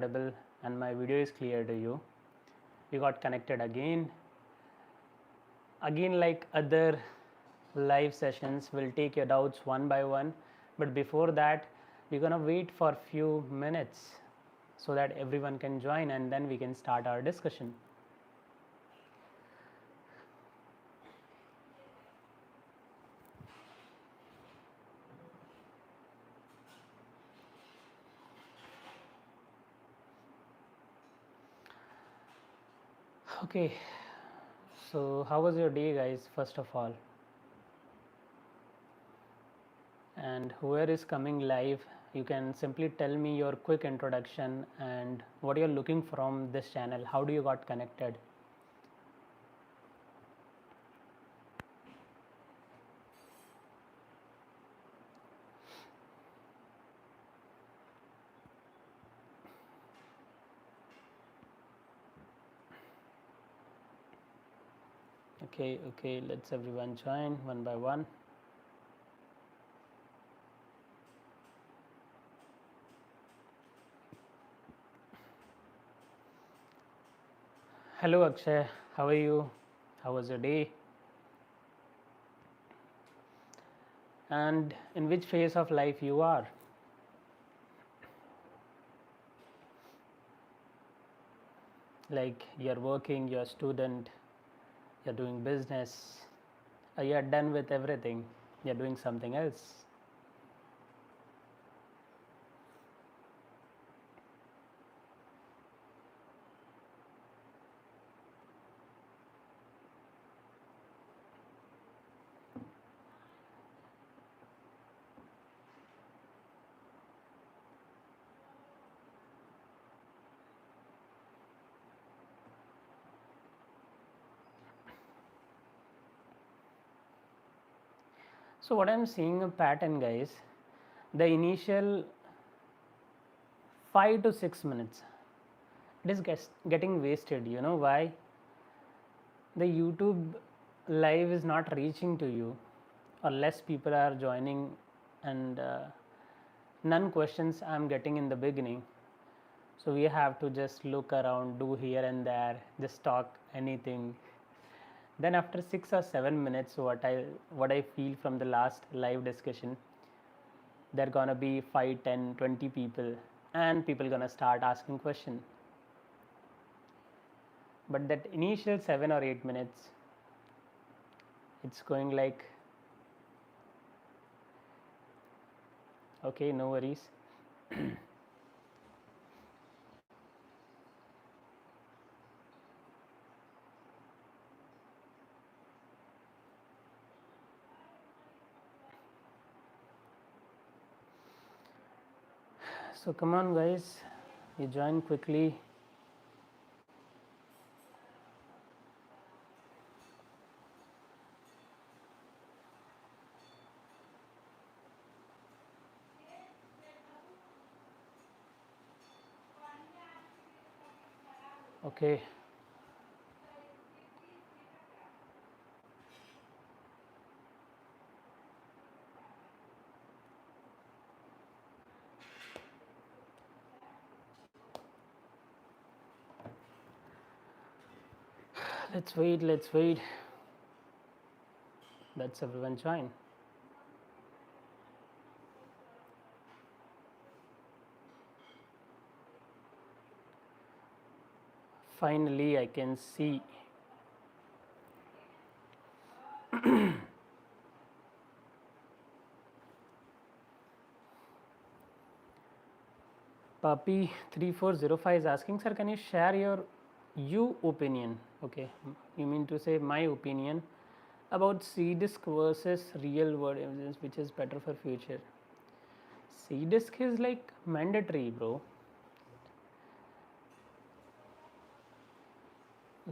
audible and my video is clear to you. You got connected again. Again, like other live sessions, we'll take your doubts one by one. But before that, we're gonna wait for a few minutes so that everyone can join and then we can start our discussion. Okay, so how was your day, guys, first of all? And whoever is coming live, you can simply tell me your quick introduction and what you're looking from this channel. How do you got connected? Okay, let's everyone join one by one. Hello Akshay, how are you? How was your day? And in which phase of life you are? Like you're working, you're a student, you're doing business, or you're done with everything, you're doing something else. So what I'm seeing a pattern, guys, the initial 5 to 6 minutes, it is getting wasted. You know why? The YouTube live is not reaching to you, or less people are joining, and none questions I'm getting in the beginning. So we have to just look around, do here and there, just talk anything. Then after 6 or 7 minutes, what I feel from the last live discussion, there gonna be 5, 10, 20 people, and people gonna start asking question. But that initial 7 or 8 minutes, it's going like, okay, no worries. So come on guys, you join quickly. Okay. Let's wait. Let's everyone join. Finally, I can see. Puppy 3405 is asking, sir, can you share your opinion? Okay, you mean to say my opinion about C-disc versus real world evidence, which is better for future? C-disc is like mandatory, bro.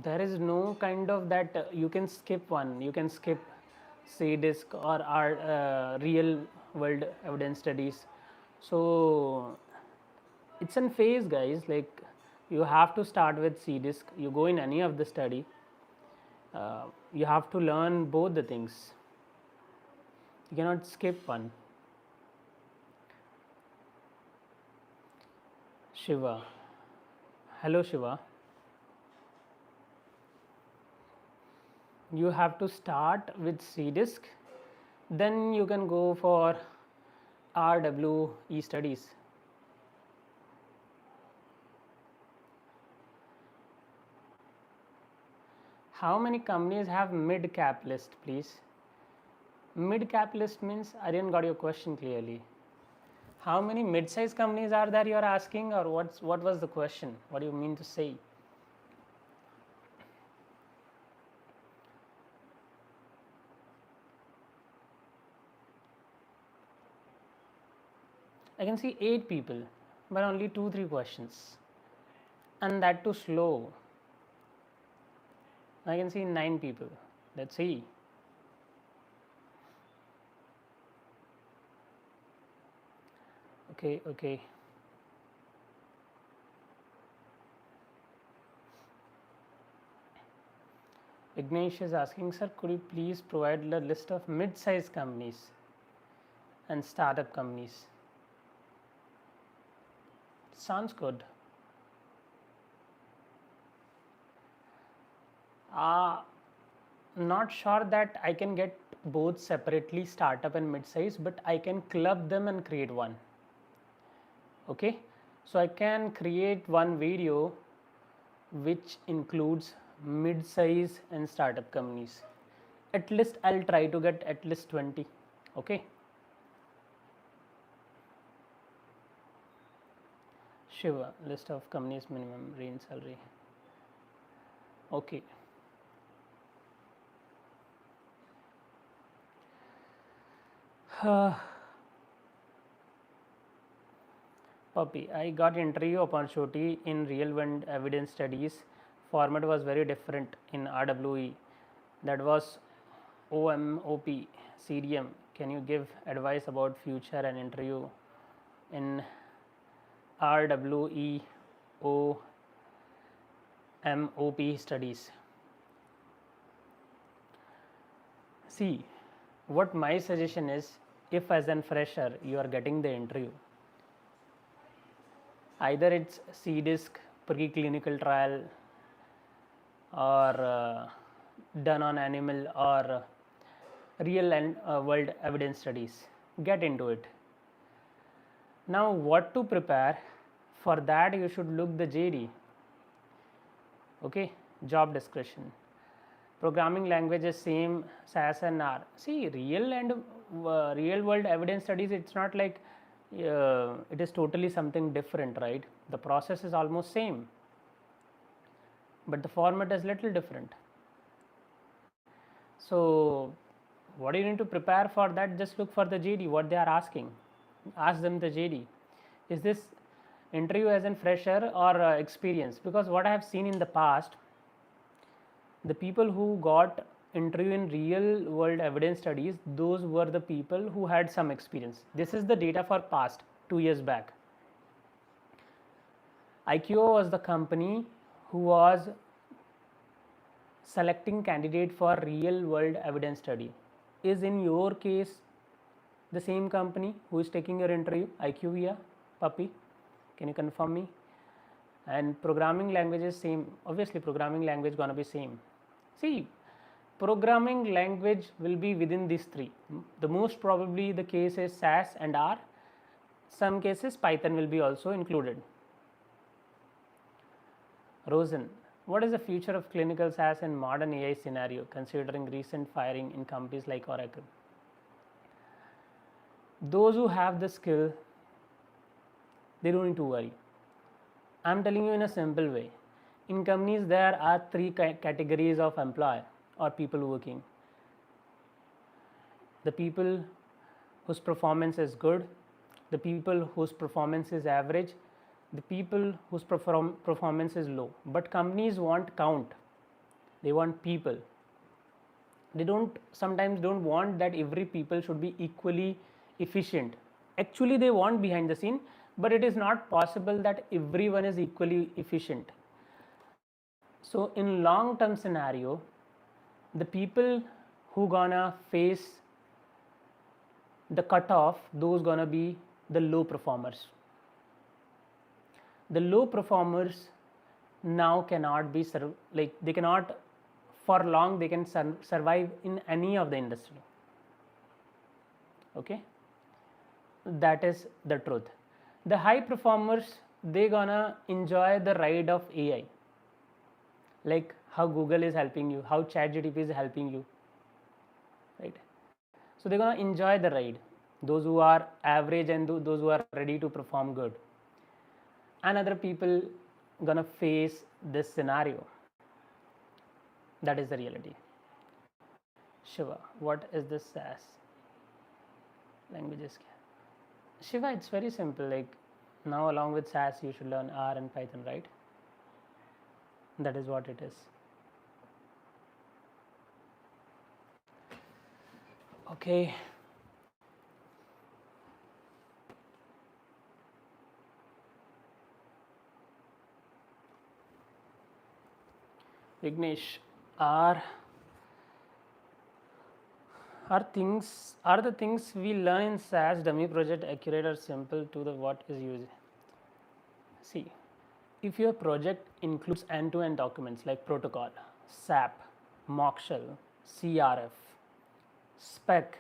There is no kind of that you can skip one. You can skip C-disc or real world evidence studies. So it's in phase, guys. Like you have to start with C-disc. You go in any of the study. You have to learn both the things. You cannot skip one. Shiva, Hello Shiva. You have to start with CDISC, then you can go for RWE studies. How many companies have mid cap list, please? Mid cap list means I didn't got your question clearly. How many mid-sized companies are there you are asking, or what was the question? What do you mean to say? I can see 8 people, but only 2-3 questions, and that too slow. I can see 9 people. Let's see. Okay. Ignesh is asking, sir, could you please provide a list of mid-sized companies and startup companies? Sounds good. Not sure that I can get both separately, startup and mid-size, but I can club them and create one. Okay, so I can create one video which includes mid-size and startup companies. At least I'll try to get at least 20. Okay. Shiva, list of companies minimum range salary. Okay. Puppy, I got interview opportunity in real world evidence studies. Format was very different in RWE. That was OMOP, CDM. Can you give advice about future and interview in RWE OMOP studies? See, what my suggestion is, if as an fresher you are getting the interview, either it's CDISC preclinical trial or done on animal or real and world evidence studies, get into it. Now what to prepare? For that you should look the JD. Okay, job description. Programming language is same, SAS and R. See, real and real world evidence studies, it's not like it is totally something different, right? The process is almost same, but the format is little different. So what do you need to prepare for that? Just look for the JD, what they are asking. Ask them the JD. Is this interview as a fresher or experience? Because what I have seen in the past, the people who got interview in real world evidence studies, those were the people who had some experience. This is the data for past 2 years back. IQO was the company who was selecting candidate for real world evidence study. Is in your case the same company who is taking your interview, IQVIA, Puppy? Can you confirm me? And programming language is same. Obviously programming language gonna be same. See, programming language will be within these 3. The most probably the case is SAS and R. Some cases Python will be also included. Rosen, what is the future of clinical SAS in modern AI scenario considering recent firing in companies like Oracle? Those who have the skill, they don't need to worry. I am telling you in a simple way. In companies there are 3 categories of employee or people working. The people whose performance is good, the people whose performance is average, the people whose performance is low. But companies want count, they want people. They sometimes don't want that every people should be equally efficient. Actually they want behind the scene, but it is not possible that everyone is equally efficient. So in long term scenario, the people who gonna face the cutoff, those gonna be the low performers. The low performers now cannot be like they cannot for long they can survive in any of the industry. Okay, that is the truth. The high performers, they gonna enjoy the ride of AI, like how Google is helping you, how ChatGPT is helping you, right? So they're gonna enjoy the ride, those who are average and those who are ready to perform good. And other people gonna face this scenario. That is the reality. Shiva, what is this SAS languages? Shiva, it's very simple. Like now, along with SAS, you should learn R and Python, right? That is what it is. Okay. Vignesh, are the things we learn in SAS dummy project accurate or simple to the what is used? See, if your project includes end-to-end documents like protocol, SAP, mock shell, CRF, spec,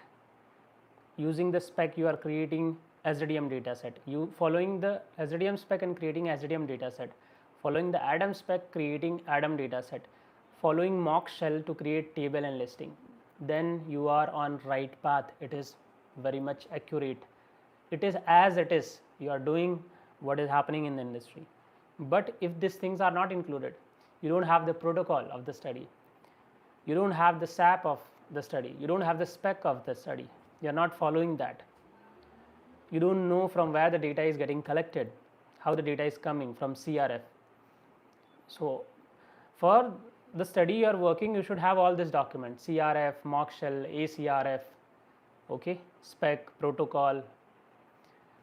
using the spec you are creating SDDM dataset. You following the SDDM spec and creating SDDM dataset, following the ADAM spec creating ADAM dataset, following mock shell to create table and listing, then you are on right path. It is very much accurate. It is as it is. You are doing what is happening in the industry. But if these things are not included, you don't have the protocol of the study, you don't have the SAP of the study, you don't have the spec of the study, you are not following that, you don't know from where the data is getting collected, how the data is coming from CRF. So for the study you are working, you should have all this document: CRF, mock shell, ACRF, okay, spec, protocol.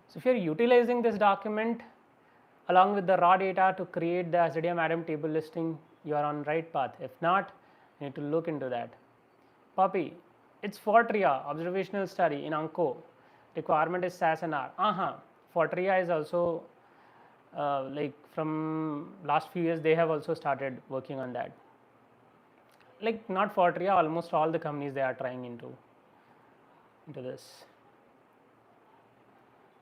So if you are utilizing this document along with the raw data to create the SDDM ADAM table listing, you are on right path. If not, you need to look into that. Poppy, it's for TRIA, observational study in Anko. Requirement is SAS and R. For TRIA is also like from last few years they have also started working on that. Like not for TRIA, almost all the companies they are trying into this.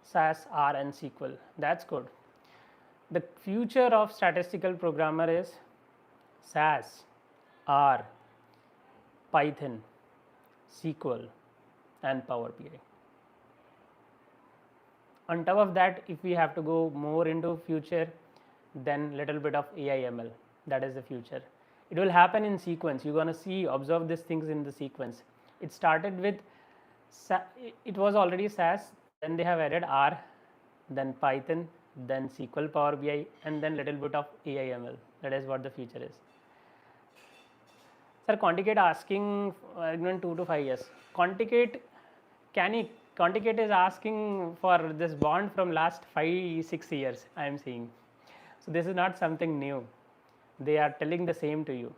SAS, R and SQL. That's good. The future of statistical programmer is SAS, R, Python, SQL and Power BI. On top of that, if we have to go more into future, then little bit of AI ML. That is the future. It will happen in sequence. You're gonna see, observe these things in the sequence. It started with, it was already SAS, then they have added R, then Python, then SQL, Power BI, and then little bit of AI ML. That is what the future is. Sir, Quanticate asking 2 to 5 years. Quanticate is asking for this bond from last 5-6 years, I am seeing. So this is not something new. They are telling the same to you.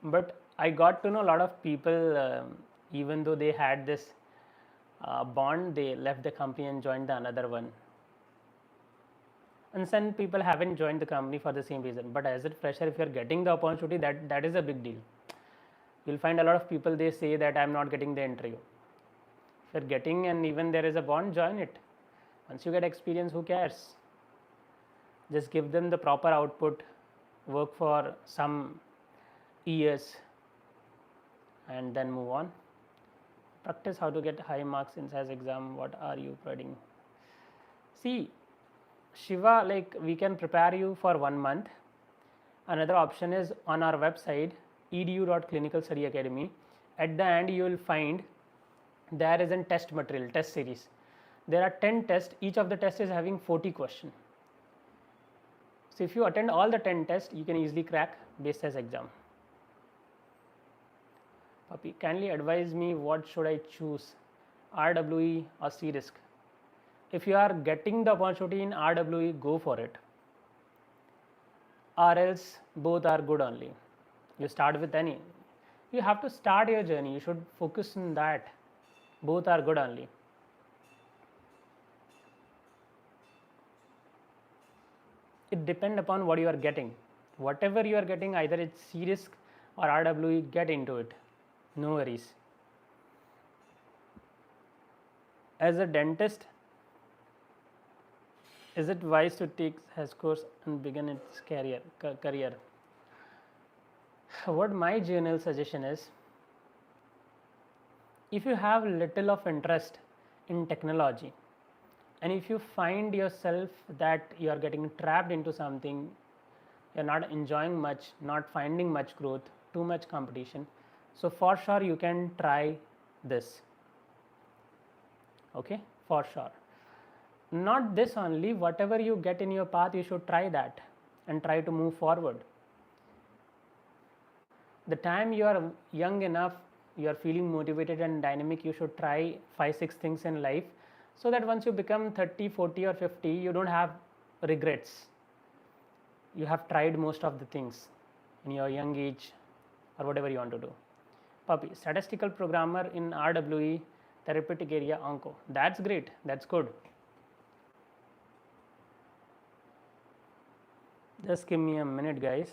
But I got to know a lot of people, even though they had this bond, they left the company and joined the another one. And some people haven't joined the company for the same reason. But as a fresher, if you are getting the opportunity, that is a big deal. You'll find a lot of people, they say that I am not getting the interview. If you are getting and even there is a bond, join it. Once you get experience, who cares? Just give them the proper output, work for some years and then move on. Practice how to get high marks in SAS exam. What are you providing? See, Shiva, like we can prepare you for 1 month. Another option is on our website edu.clinicalstudyacademy. At the end you will find there is a test material, test series. There are 10 tests. Each of the tests is having 40 questions. So if you attend all the 10 tests, you can easily crack base SAS exam. Puppy, kindly advise me what should I choose, RWE or C-Risk? If you are getting the opportunity in RWE, go for it. Or else both are good only. You start with any. You have to start your journey. You should focus on that. Both are good only. it depends upon what you are getting. Whatever you are getting, either it's C risk or RWE, get into it, no worries. As a dentist, is it wise to take HES course and begin its career? What my general suggestion is, if you have little of interest in technology, and if you find yourself that you are getting trapped into something, you're not enjoying much, not finding much growth, too much competition, so for sure you can try this. Okay, for sure. Not this only, whatever you get in your path, you should try that and try to move forward. The time you are young enough, you are feeling motivated and dynamic, you should try 5-6 things in life, so that once you become 30, 40 or 50, you don't have regrets. You have tried most of the things in your young age or whatever you want to do. Puppy, statistical programmer in RWE, therapeutic area, onco. That's great, that's good. Just give me a minute, guys.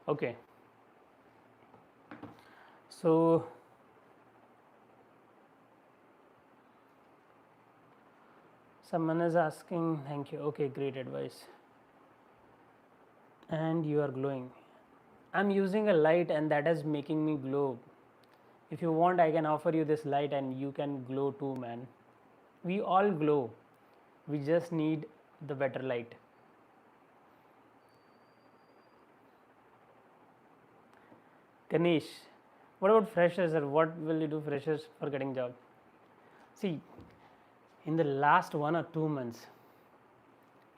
Okay, so someone is asking, thank you, okay, great advice, and you are glowing. I'm using a light and that is making me glow. If you want, I can offer you this light and you can glow too, man. We all glow, we just need the better light. Ganesh, what about freshers, or what will you do freshers for getting job? See, in the last 1 or 2 months,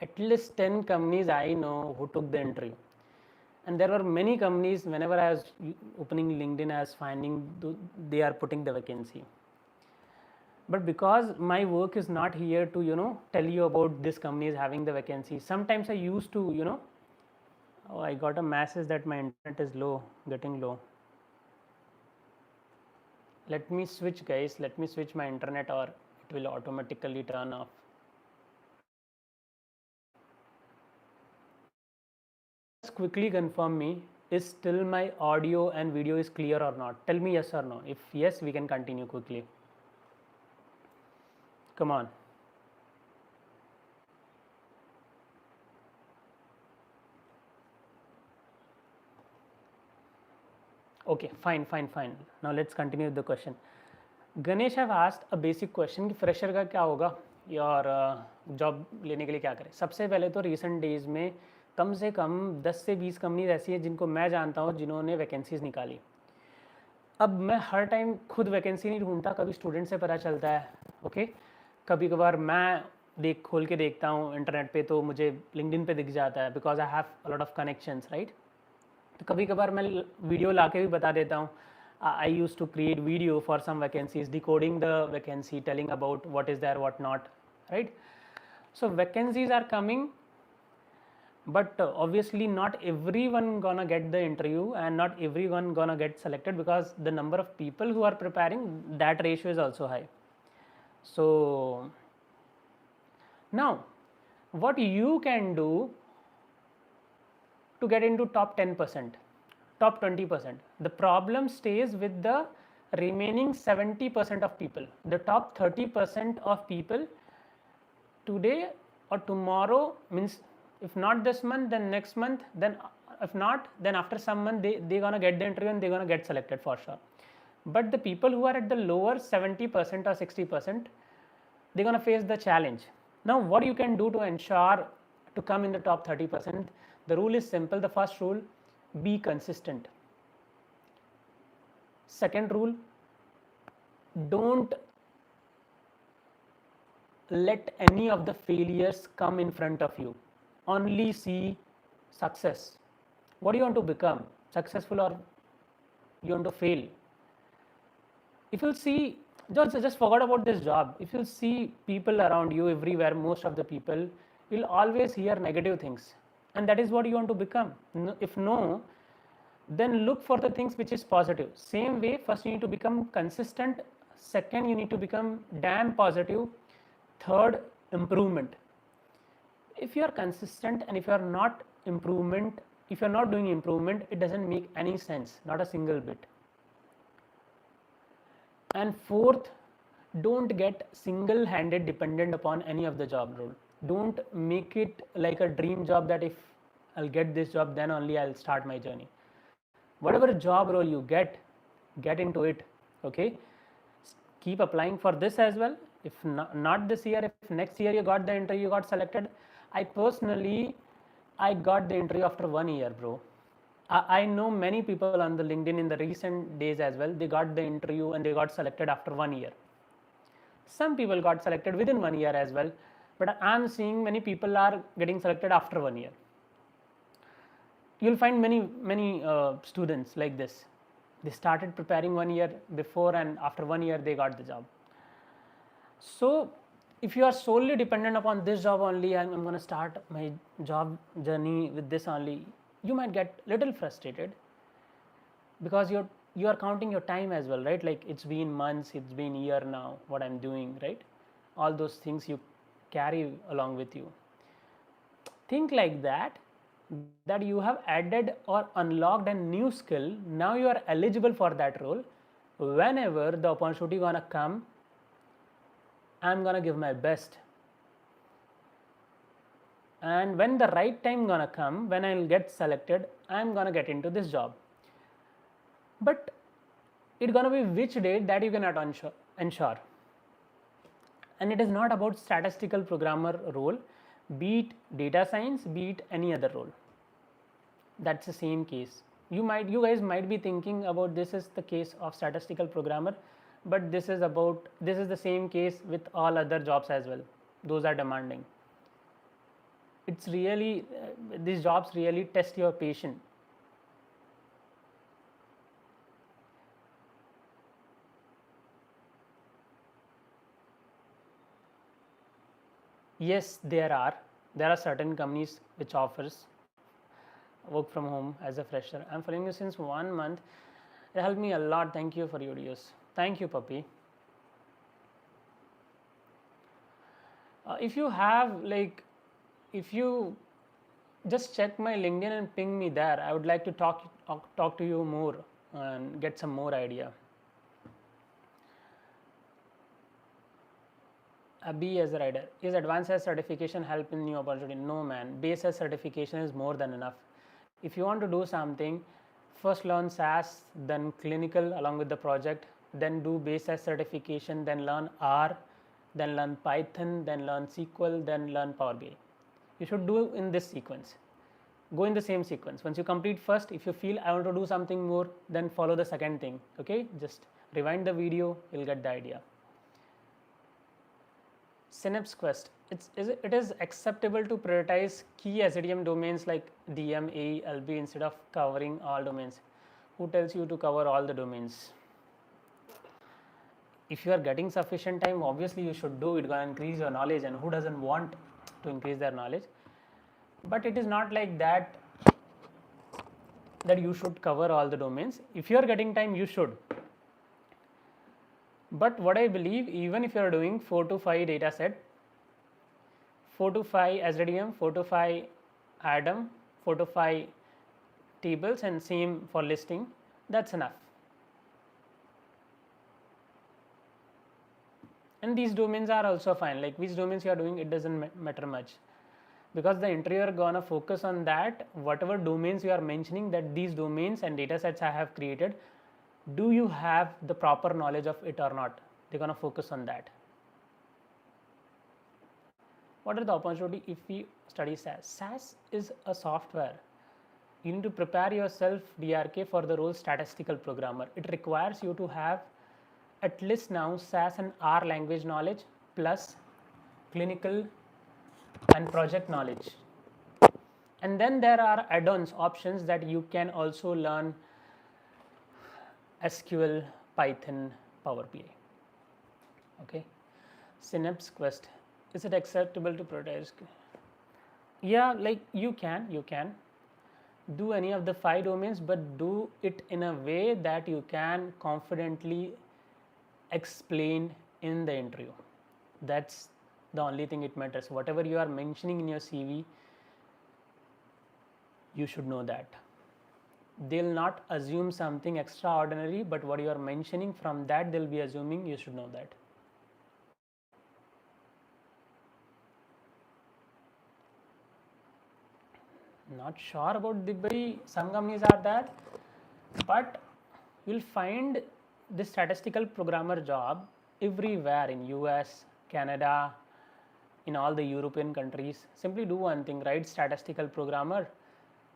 at least 10 companies I know who took the interview, and there were many companies, whenever I was opening LinkedIn, I was finding they are putting the vacancy. But because my work is not here to tell you about this company is having the vacancy, sometimes I used to oh, I got a message that my internet is getting low. Let me switch, guys, let me switch my internet, or it will automatically turn off. Just quickly confirm me, is still my audio and video is clear or not? Tell me yes or no. If yes, we can continue quickly. Come on. Okay, fine. Now let's continue with the question. Ganesh have asked a basic question कि fresher का क्या होगा और job लेने के लिए क्या करें. सबसे पहले तो रिसेंट डेज में कम से कम 10 से 20 कंपनीज ऐसी है जिनको मैं जानता हूँ जिन्होंने वैकेंसीज निकाली. अब मैं हर टाइम खुद वैकेंसी नहीं ढूंढता, कभी स्टूडेंट से पता चलता है. ओके, कभी कभार मैं खोल के देखता हूँ इंटरनेट पे तो मुझे लिंक्डइन पे दिख जाता है, because I have a lot of connections, right. तो कभी कभार मैं वीडियो ला के भी बता देता हूँ. I used to create video for some vacancies, decoding the vacancy, telling about what is there, what not, right? So vacancies are coming, but obviously not everyone gonna get the interview and not everyone gonna get selected, because the number of people who are preparing, that ratio is also high. So now what you can do to get into top 10%, top 20%, the problem stays with the remaining 70% of people. The top 30% of people today or tomorrow, means if not this month then next month, then if not, then after some month they gonna get the interview and they're gonna get selected for sure. But the people who are at the lower 70% or 60%, they're gonna face the challenge. Now what you can do to ensure to come in the top 30%? The rule is simple. The first rule, be consistent. Second rule, don't let any of the failures come in front of you. Only see success. What do you want to become? Successful or you want to fail? If you see, just forget about this job. If you see people around you everywhere, most of the people will always hear negative things, and that is what you want to become. If no, then look for the things which is positive. Same way, first you need to become consistent. Second, you need to become damn positive. Third, improvement. If you are consistent and if you are not improvement, if you are not doing improvement, it doesn't make any sense, not a single bit. And fourth, don't get single-handed dependent upon any of the job role. Don't make it like a dream job that if I'll get this job, then only I'll start my journey. Whatever job role you get into it. Okay, keep applying for this as well. If not this year, if next year you got the interview, you got selected. I personally, I got the interview after 1 year, bro. I know many people on the LinkedIn in the recent days as well. They got the interview and they got selected after 1 year. Some people got selected within 1 year as well, but I'm seeing many people are getting selected after 1 year. You'll find many students like this. They started preparing 1 year before, and after 1 year they got the job. So if you are solely dependent upon this job only, I'm going to start my job journey with this only, you might get little frustrated, because you are counting your time as well, right? Like it's been months, it's been a year now, what I'm doing, right? All those things you carry along with you. Think like that you have added or unlocked a new skill. Now you are eligible for that role. Whenever the opportunity gonna come, I'm gonna give my best. And when the right time gonna come, when I'll get selected, I'm gonna get into this job. But it's gonna be which date, that you cannot ensure. And it is not about statistical programmer role, be it data science, be it any other role. That's the same case. You guys might be thinking about this is the case of statistical programmer, but this is the same case with all other jobs as well. Those are demanding. It's really these jobs really test your patience. Yes, there are certain companies which offers work from home as a fresher. I'm following you since 1 month. It helped me a lot. Thank you for your videos. Thank you, puppy. If you have if you just check my LinkedIn and ping me there, I would like to talk to you more and get some more idea. B as a rider. Is advanced as certification help in new opportunity? No, man. Base as certification is more than enough. If you want to do something, first learn SAS, then clinical along with the project, then do base as certification, then learn R, then learn Python, then learn SQL, then learn Power BI. You should do in this sequence. Go in the same sequence. Once you complete first, if you feel I want to do something more, then follow the second thing. Okay, just rewind the video, you'll get the idea. Synapse Quest. It is acceptable to prioritize key SDM domains like DM, AE, LB instead of covering all domains. Who tells you to cover all the domains? If you are getting sufficient time, obviously you should do it. Going to increase your knowledge, and who doesn't want to increase their knowledge? But it is not like that you should cover all the domains. If you are getting time, you should. But what I believe, even if you are doing 4 to 5 data set, 4 to 5 SDM, 4 to 5 Adam, 4 to 5 tables, and same for listing, that's enough. And these domains are also fine. Like which domains you are doing, it doesn't matter much. because the interviewer gonna focus on that, whatever domains you are mentioning, that these domains and data sets I have created, do you have the proper knowledge of it or not? They're gonna focus on that. What are the opportunity if we study SAS? SAS is a software. You need to prepare yourself, DRK, for the role statistical programmer. It requires you to have at least now SAS and R language knowledge plus clinical and project knowledge. And then there are add-ons options that you can also learn SQL, Python, Power BI. Okay, Synapse Quest, is it acceptable to prioritize? Yeah, like you can do any of the 5 domains, but do it in a way that you can confidently explain in the interview. That's the only thing it matters. Whatever you are mentioning in your CV, you should know that. They'll not assume something extraordinary, but what you are mentioning, from that they'll be assuming you should know that. Not sure about Dubai, some companies are there, but you'll find this statistical programmer job everywhere in US, Canada, in all the European countries. Simply do one thing, write statistical programmer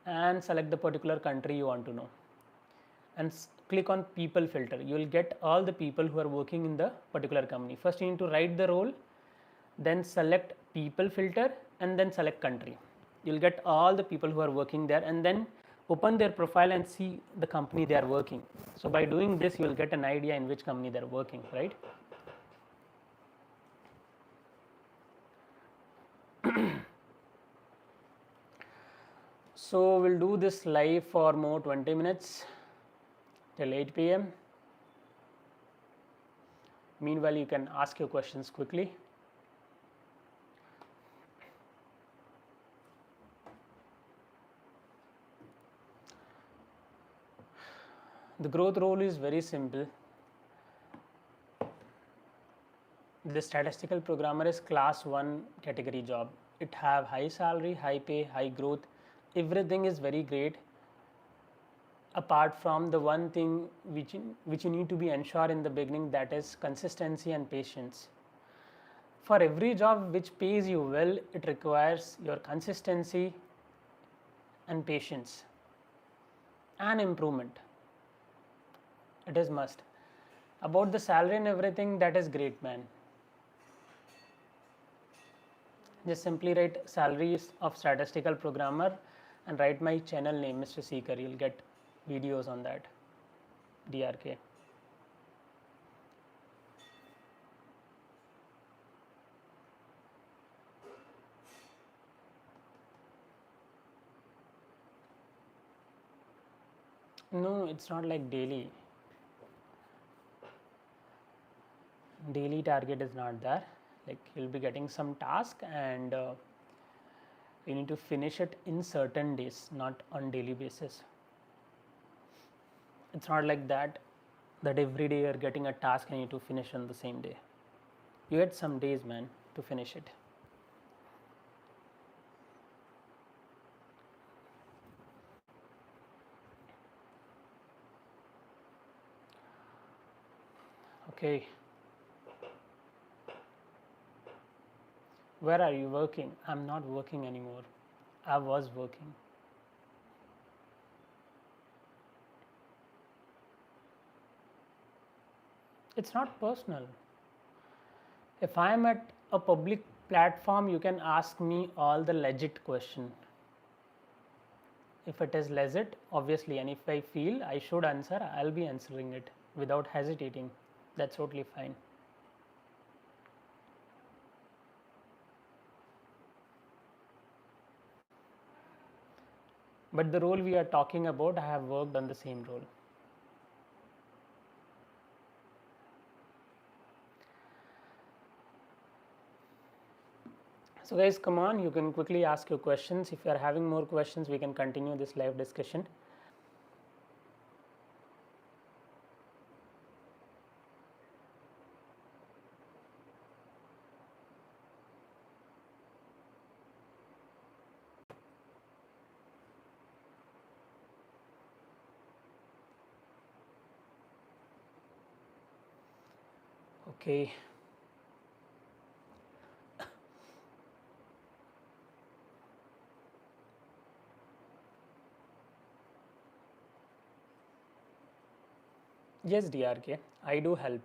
and select the particular country you want to know, and click on people filter. You will get all the people who are working in the particular company. First you need to write the role, then select people filter, and then select country. You'll get all the people who are working there, and then open their profile and see the company they are working. So by doing this, you will get an idea in which company they are working, right? So we'll do this live for more 20 minutes till 8 p.m. Meanwhile, you can ask your questions quickly. The growth role is very simple. The statistical programmer is class 1 category job. It have high salary, high pay, high growth. Everything is very great, apart from the one thing which you need to be ensured in the beginning, that is consistency and patience. For every job which pays you well, it requires your consistency and patience and improvement. It is must. About the salary and everything, that is great, man. Just simply write salaries of statistical programmer and write my channel name, Mr. Seeker. You'll get videos on that. DRK. No, it's not like daily. Daily target is not there. Like you'll be getting some task, and you need to finish it in certain days, not on daily basis. It's not like that every day you're getting a task and you need to finish on the same day. You get some days, man, to finish it. Okay. Where are you working? I'm not working anymore. I was working. It's not personal. If I am at a public platform, you can ask me all the legit question. If it is legit, obviously, and if I feel I should answer, I'll be answering it without hesitating. That's totally fine. But the role we are talking about, I have worked on the same role. So guys, come on, you can quickly ask your questions. If you are having more questions, we can continue this live discussion. Okay. Yes, DRK, I do help,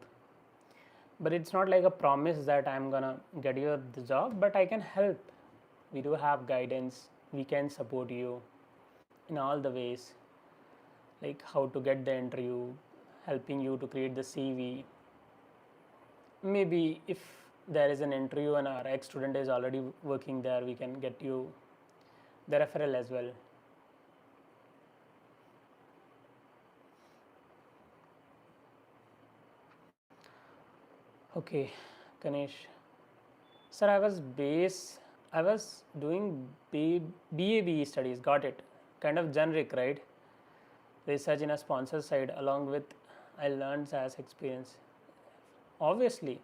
but it's not like a promise that I'm gonna get you the job, but I can help. We do have guidance, we can support you in all the ways, like how to get the interview, helping you to create the CV. Maybe if there is an interview and our ex student is already working there, we can get you the referral as well. Okay, Ganesh. Sir, I was doing BA studies, got it. Kind of generic, right? Research in a sponsor side along with I learned as experience. Obviously,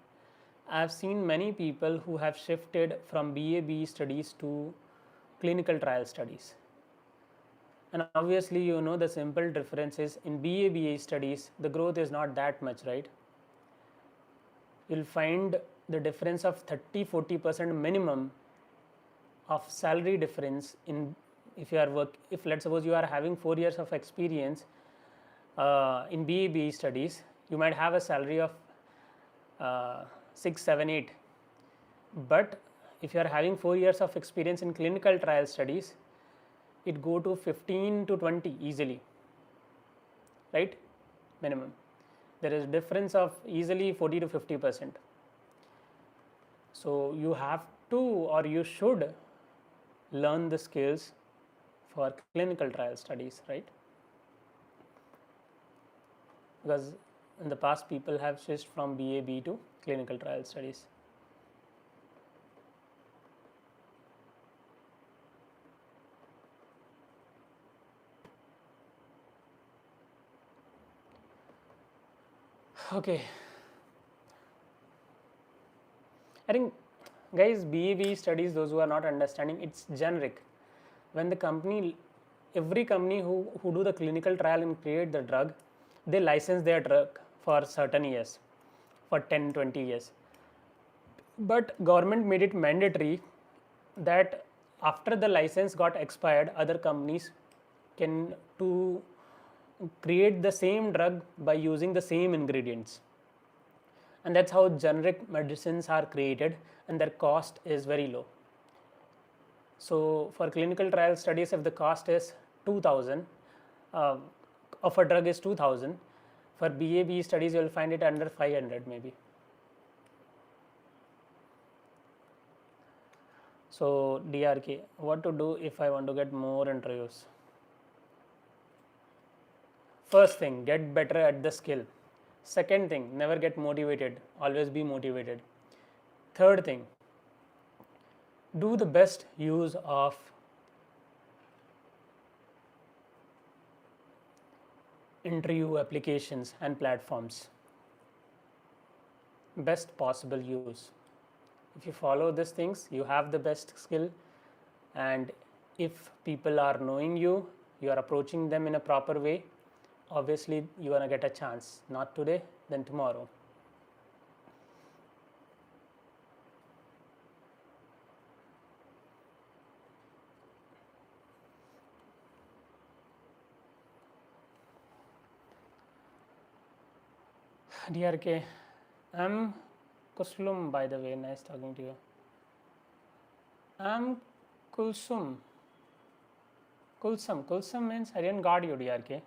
I've seen many people who have shifted from BA studies to clinical trial studies. And obviously, you know the simple difference is in BA studies, the growth is not that much, right? You'll find the difference of 30-40% minimum of salary difference in if you are if let's suppose you are having 4 years of experience in BA studies, you might have a salary of 6, 7, 8. But if you are having 4 years of experience in clinical trial studies, it go to 15 to 20 easily, right? Minimum. There is difference of easily 40 to 50%. So you have to or you should learn the skills for clinical trial studies, right? Because in the past people have switched from BA to clinical trial studies. Okay, I think guys, BA studies, those who are not understanding, it's generic. When the company, every company who do the clinical trial and create the drug, they license their drug for certain years, for 10, 20 years. But government made it mandatory that after the license got expired, other companies can to create the same drug by using the same ingredients. And that's how generic medicines are created and their cost is very low. So for clinical trial studies, if the cost is 2000 of a drug is 2000, for BA studies you will find it under 500 maybe. So DRK, what to do if I want to get more interviews? First thing, get better at the skill. Second thing, never get motivated, always be motivated. Third thing, do the best use of interview applications and platforms. Best possible use. If you follow these things, you have the best skill, and if people are knowing you, you are approaching them in a proper way, obviously you are going to get a chance. Not today, then tomorrow. DRK, I'm Kuslum, by the way, nice talking to you. I'm Kulsum. Kulsum means I didn't got you, DRK.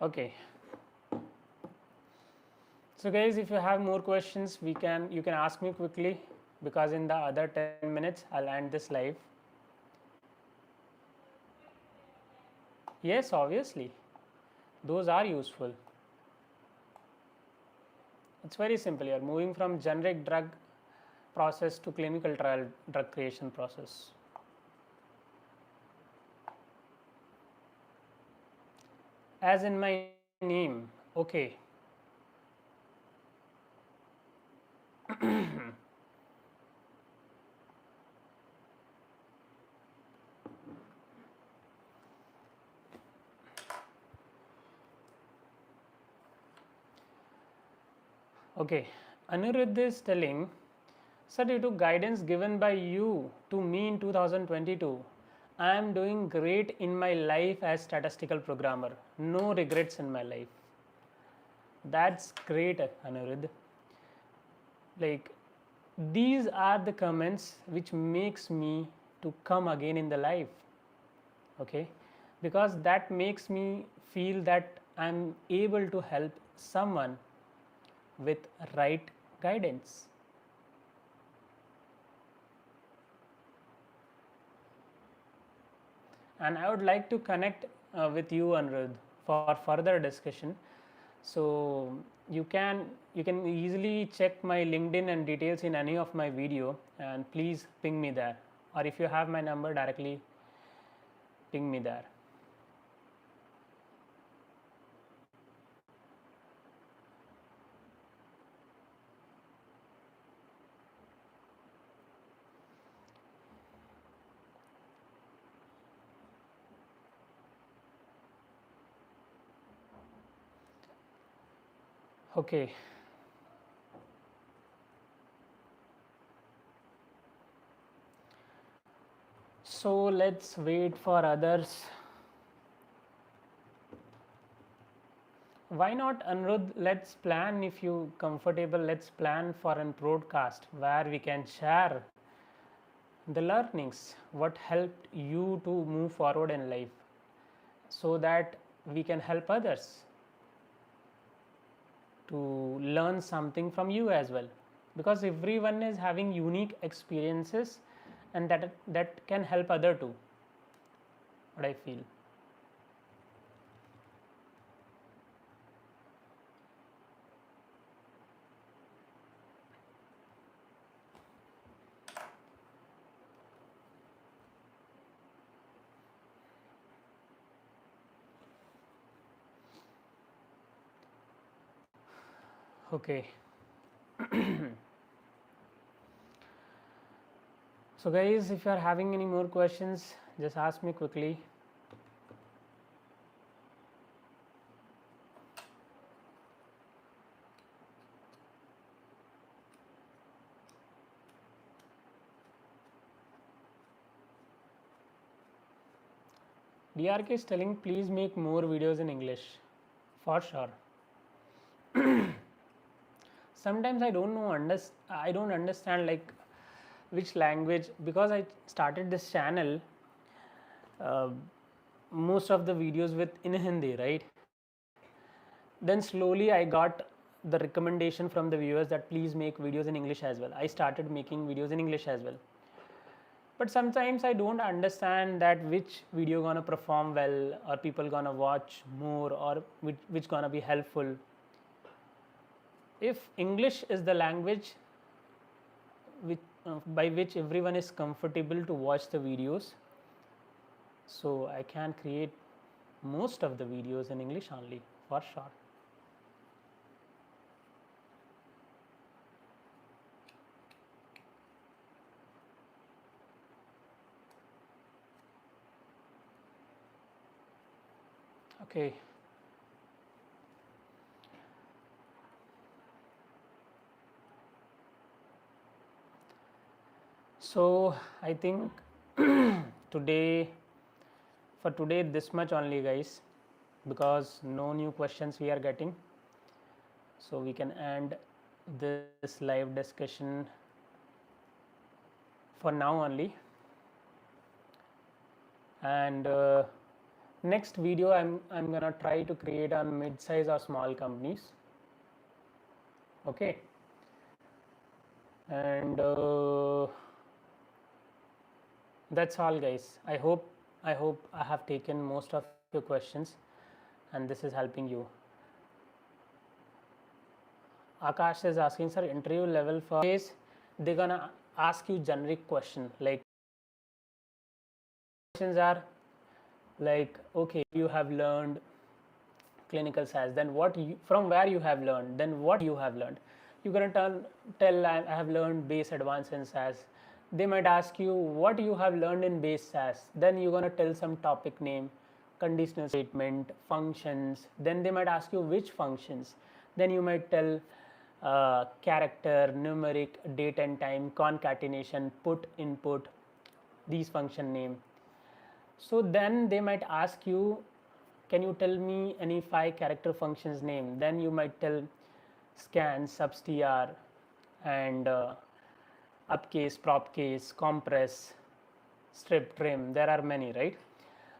Okay. So guys, if you have more questions, you can ask me quickly, because in the other 10 minutes I'll end this live. Yes, obviously, those are useful. It's very simple. You're moving from generic drug process to clinical trial drug creation process. As in my name, okay. Okay, Anirudh is telling, sir, due to guidance given by you to me in 2022, I am doing great in my life as statistical programmer. No regrets in my life. That's great, Anirudh. Like, these are the comments which makes me to come again in the life. Okay, because that makes me feel that I'm able to help someone with right guidance. And I would like to connect with you, Anirudh, for further discussion. So you can easily check my LinkedIn and details in any of my video, and please ping me there, or if you have my number, directly ping me there. Okay. So let's wait for others. Why not, Anirudh? Let's plan, if you comfortable, let's plan for a broadcast where we can share the learnings, what helped you to move forward in life, so that we can help others to learn something from you as well, because everyone is having unique experiences, and that can help other too, what I feel. Okay. So guys, if you are having any more questions, just ask me quickly. DRK is telling, please make more videos in English. For sure. Sometimes I don't understand like which language, because I started this channel, uh, most of the videos with in Hindi, right? Then slowly I got the recommendation from the viewers that please make videos in English as well. I started making videos in English as well. But sometimes I don't understand that which video gonna perform well, or people gonna watch more, or which gonna be helpful. If English is the language which, by which everyone is comfortable to watch the videos, so I can create most of the videos in English only, for sure. Okay. So I think today, for today, this much only, guys, because no new questions we are getting. So we can end this live discussion for now only. And next video, I'm gonna try to create on mid-size or small companies. Okay. And that's all, guys. I hope I have taken most of your questions, and this is helping you. Akash is asking, sir, interview level for case they're gonna ask you generic question, like questions are like, okay, you have learned clinical science, then what you, from where you have learned, then what you have learned. You're gonna tell I have learned base advanced in SAS. They might ask you what you have learned in base SAS, then you're gonna tell some topic name, conditional statement, functions. Then they might ask you which functions, then you might tell character, numeric, date and time, concatenation, put, input, these function name. So then they might ask you, can you tell me any 5 character functions name? Then you might tell scan, substr, and upcase, propcase, compress, strip, trim. There are many, right?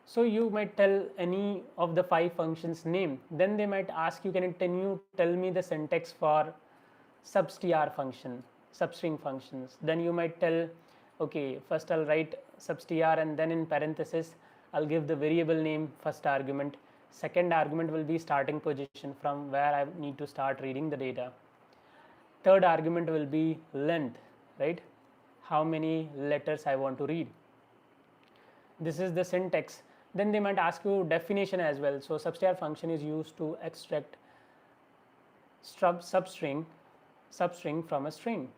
So you might tell any of the 5 functions name. Then they might ask you, can you tell me the syntax for substr function, substring functions? Then you might tell, okay, first I'll write substr and then in parenthesis I'll give the variable name first argument. Second argument will be starting position from where I need to start reading the data. Third argument will be length, right? How many letters I want to read. This is the syntax. Then they might ask you definition as well. So substr function is used to extract substring from a string.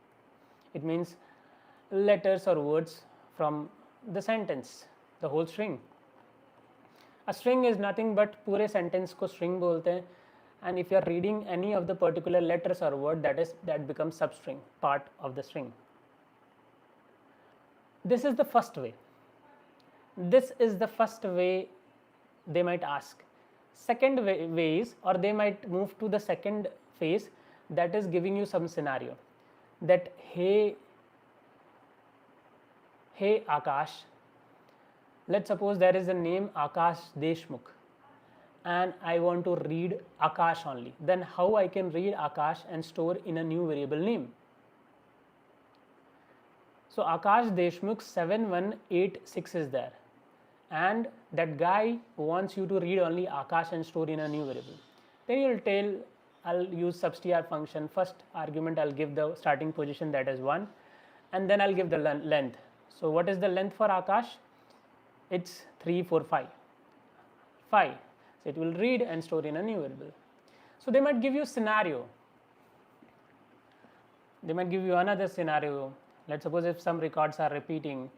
It means letters or words from the sentence, the whole string. A string is nothing but पूरे sentence को string बोलते हैं, and if you are reading any of the particular letters or word, that becomes substring, part of the string. This is the first way. This is the first way they might ask. Second way is, or they might move to the second phase, that is giving you some scenario that hey Akash, let's suppose there is a name Akash Deshmukh and I want to read Akash only. Then how I can read Akash and store in a new variable name? So Akash Deshmukh 7186 is there, and that guy wants you to read only Akash and store in a new variable. Then you will tell, I'll use substr function. First argument I'll give the starting position, that is 1, and then I'll give the length. So what is the length for Akash? It's 3, 4, 5. 5. So it will read and store in a new variable. So they might give you scenario. They might give you another scenario. Let's suppose if some records are repeating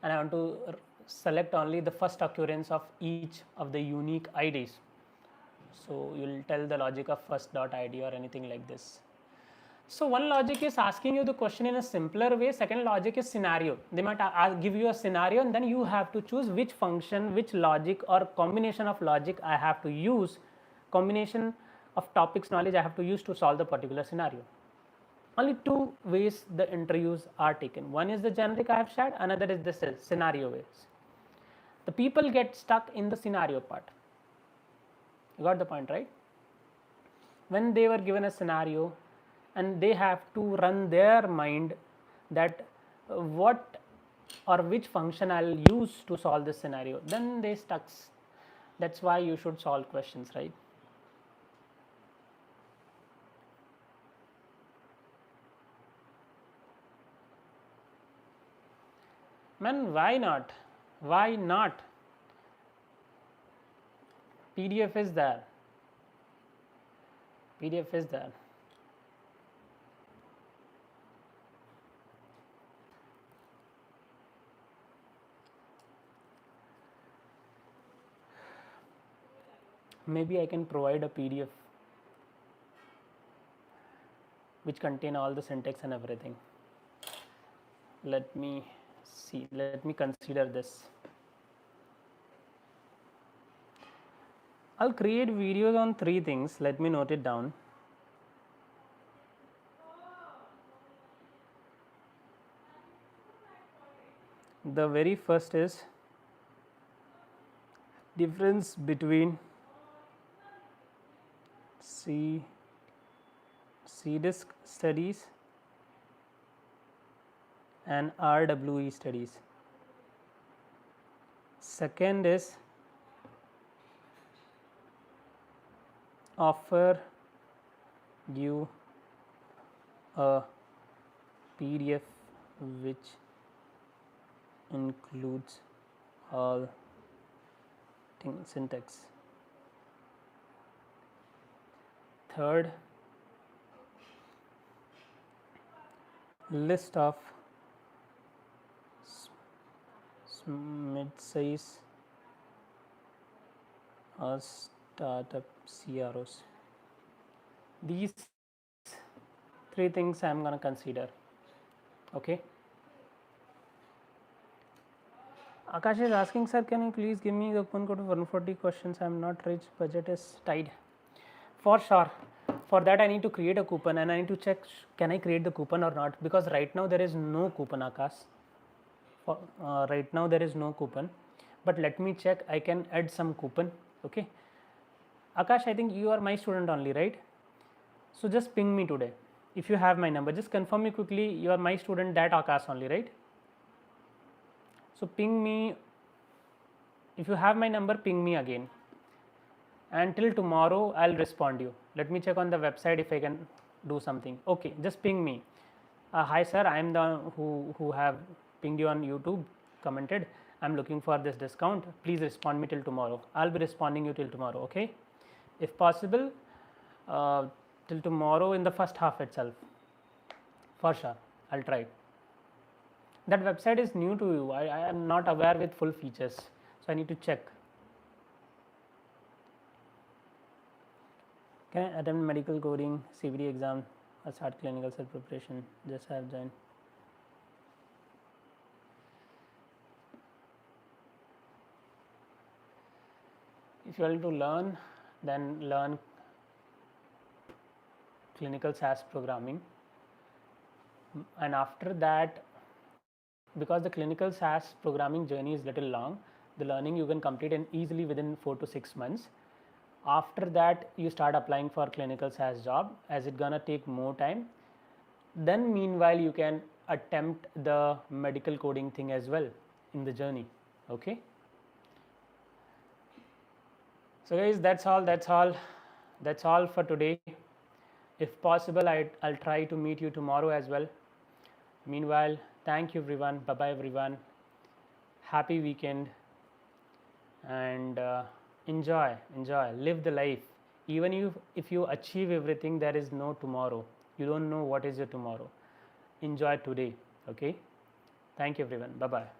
and I want to select only the first occurrence of each of the unique IDs. So you will tell the logic of first.id or anything like this. So one logic is asking you the question in a simpler way. Second logic is scenario. They might give you a scenario and then you have to choose which function, which logic or combination of logic I have to use, combination of topics knowledge I have to use to solve the particular scenario. Only 2 ways the interviews are taken. One is the generic I have shared, another is the scenario ways. The people get stuck in the scenario part. You got the point, right? When they were given a scenario and they have to run their mind that what or which function I'll use to solve this scenario, then they stuck. That's why you should solve questions, right? Man, why not? Why not? PDF is there. PDF is there. Maybe I can provide a PDF which contain all the syntax and everything. Let me see. Let me consider this. I'll create videos on 3 things. Let me note it down. The very first is difference between C-disk studies and RWE studies. Second is offer you a PDF which includes all syntax. Third, list of mid-size startup CROs. These 3 things I'm going to consider. Okay. Akash is asking, sir, can you please give me the coupon code of 140 questions? I'm not rich, budget is tight. For sure. For that I need to create a coupon and I need to check can I create the coupon or not, because right now there is no coupon, Akash. Right now there is no coupon, but let me check. I can add some coupon. Okay. Akash, I think you are my student only, right? So just ping me today. If you have my number, just confirm me quickly. You are my student, that Akash only, right? So ping me. If you have my number, ping me again. And till tomorrow, I'll respond you. Let me check on the website if I can do something. Okay, just ping me. Hi sir, I am the who have pinged you on YouTube, commented. I'm looking for this discount. Please respond me till tomorrow. I'll be responding you till tomorrow. Okay, if possible, till tomorrow in the first half itself. For sure, I'll try. That website is new to you. I am not aware with full features, so I need to check. Can I attempt medical coding, CBD exam, or start clinical self preparation? Just have joined. If you want to learn, then learn clinical SAS programming, and after that, because the clinical SAS programming journey is little long, the learning you can complete in easily within 4 to 6 months. After that, you start applying for clinical SAS job, as it gonna take more time. Then meanwhile you can attempt the medical coding thing as well in the journey. Okay. So guys, that's all for today. If possible, I'll try to meet you tomorrow as well. Meanwhile, thank you everyone. Bye bye everyone. Happy weekend, and enjoy, live the life. Even if you achieve everything, there is no tomorrow. You don't know what is your tomorrow. Enjoy today. Okay. Thank you everyone. Bye bye.